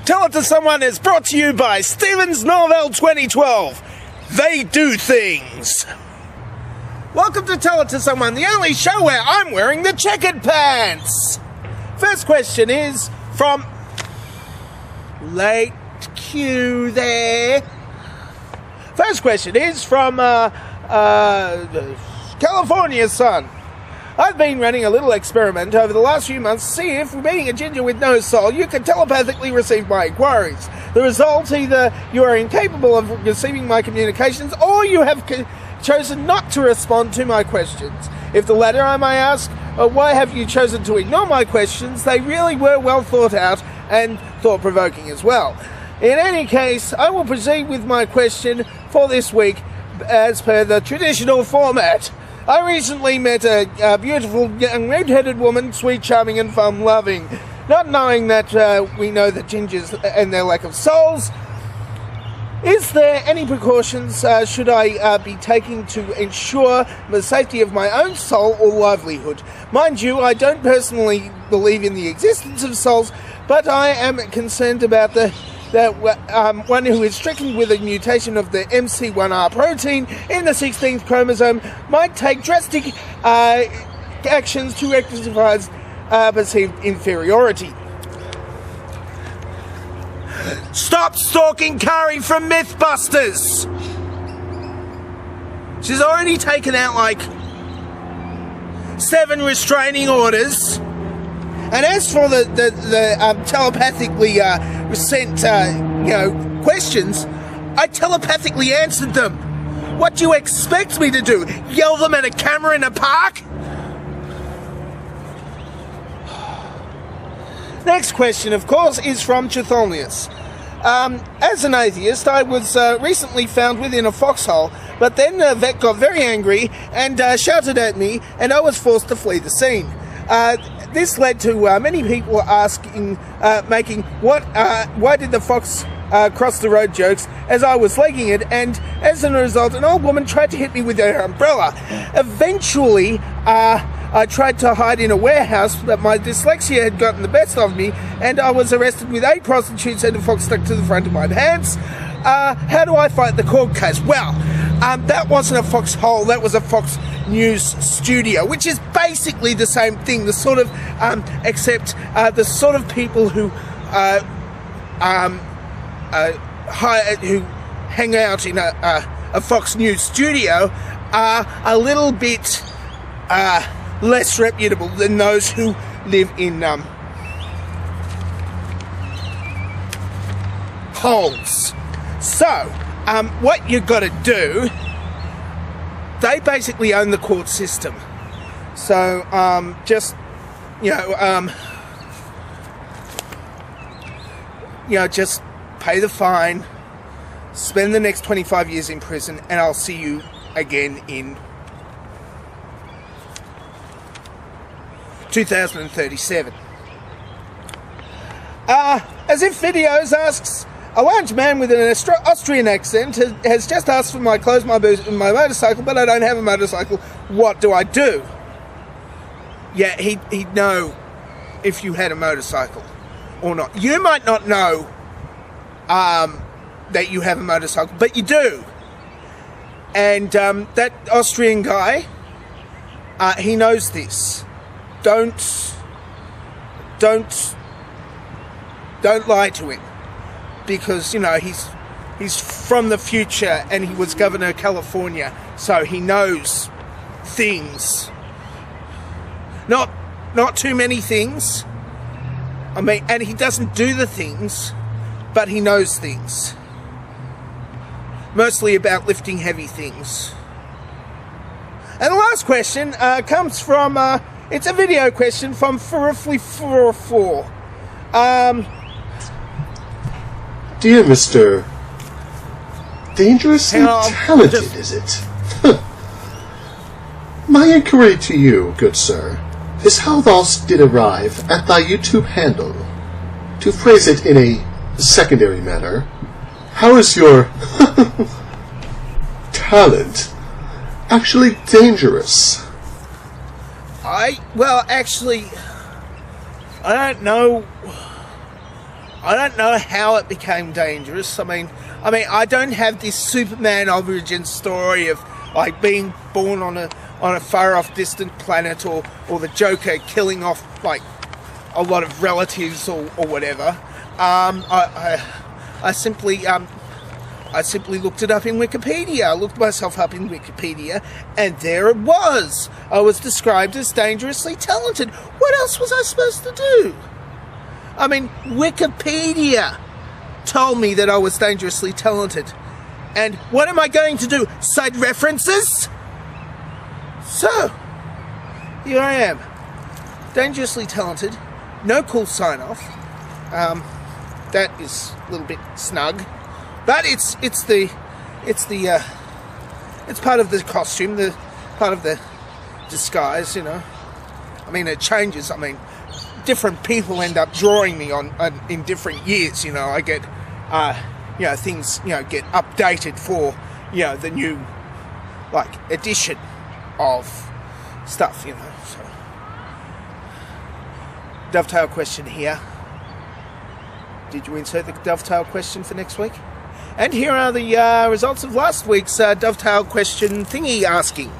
Tell It to Someone is brought to you by Stevens Norvell 2012. They do things. Welcome to Tell It to Someone, the only show where I'm wearing the checkered pants. First question is from late Q there. First question is from California's son. I've been running a little experiment over the last few months to see if, being a ginger with no soul, you can telepathically receive my inquiries. The result, either you are incapable of receiving my communications or you have chosen not to respond to my questions. If the latter, I may ask, why have you chosen to ignore my questions? They really were well thought out and thought-provoking as well. In any case, I will proceed with my question for this week as per the traditional format. I recently met a beautiful young red-headed woman, sweet, charming and fun-loving. Not knowing that we know the gingers and their lack of souls, is there any precautions should I be taking to ensure the safety of my own soul or livelihood? Mind you, I don't personally believe in the existence of souls, but I am concerned about one who is stricken with a mutation of the MC1R protein in the 16th chromosome might take drastic actions to rectify perceived inferiority. Stop stalking Kari from Mythbusters! She's already taken out like 7 restraining orders. And as for the telepathically sent, questions, I telepathically answered them. What do you expect me to do? Yell them at a camera in a park? Next question, of course, is from Chthonius. As an atheist, I was recently found within a foxhole, but then the vet got very angry and shouted at me, and I was forced to flee the scene. This led to many people asking, why did the fox cross the road jokes as I was legging it, and as a result, an old woman tried to hit me with her umbrella. Eventually, I tried to hide in a warehouse, but my dyslexia had gotten the best of me, and I was arrested with 8 prostitutes and a fox stuck to the front of my pants. How do I fight the court case? Well, that wasn't a foxhole, that was a Fox News studio, which is basically the same thing, the sort of, except the sort of people who who hang out in a Fox News studio are a little bit less reputable than those who live in holes. So, what you got to do, they basically own the court system. So, just pay the fine, spend the next 25 years in prison, and I'll see you again in 2037. As if videos asks, a large man with an Austrian accent has just asked for my clothes, my boots, and my motorcycle, but I don't have a motorcycle. What do I do? Yeah, he'd know if you had a motorcycle or not. You might not know that you have a motorcycle, but you do. And that Austrian guy, he knows this. Don't lie to him, because he's from the future and he was governor of California, so he knows things. Not too many things. I mean, and he doesn't do the things, but he knows things. Mostly about lifting heavy things. And the last question comes from, it's a video question from Furifly44. Dear Mr. Dangerously talented, is it? My inquiry to you, good sir, is how thou did arrive at thy YouTube handle. To phrase it in a secondary manner, how is your talent actually dangerous? Well, actually, I don't know. I don't know how it became dangerous. I mean, I don't have this Superman origin story of like being born on a far off distant planet, or the Joker killing off like a lot of relatives or whatever. I simply looked it up in Wikipedia. I looked myself up in Wikipedia, and there it was. I was described as dangerously talented. What else was I supposed to do? I mean, Wikipedia told me that I was dangerously talented. And what am I going to do? Cite references? So, here I am. Dangerously talented. No cool sign-off. That is a little bit snug. But it's part of the costume, part of the disguise, you know. I mean, it changes. I mean, different people end up drawing me on in different years, you know. I get, things, get updated for, the new, like, edition of stuff, you know. So, dovetail question here. Did you insert the dovetail question for next week? And here are the results of last week's dovetail question thingy asking.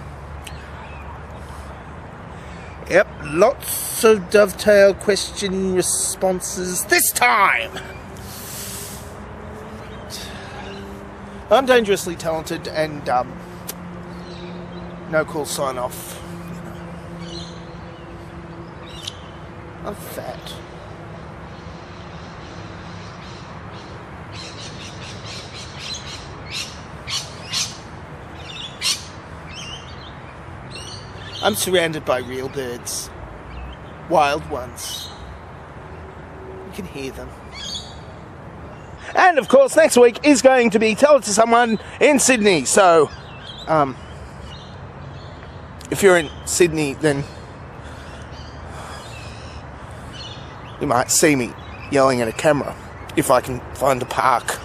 Yep, lots of dovetail question responses this time. I'm dangerously talented and no cool sign off. I'm fat. I'm surrounded by real birds. Wild ones. You can hear them. And of course, next week is going to be Tell It to Someone in Sydney. So, if you're in Sydney, then you might see me yelling at a camera if I can find a park.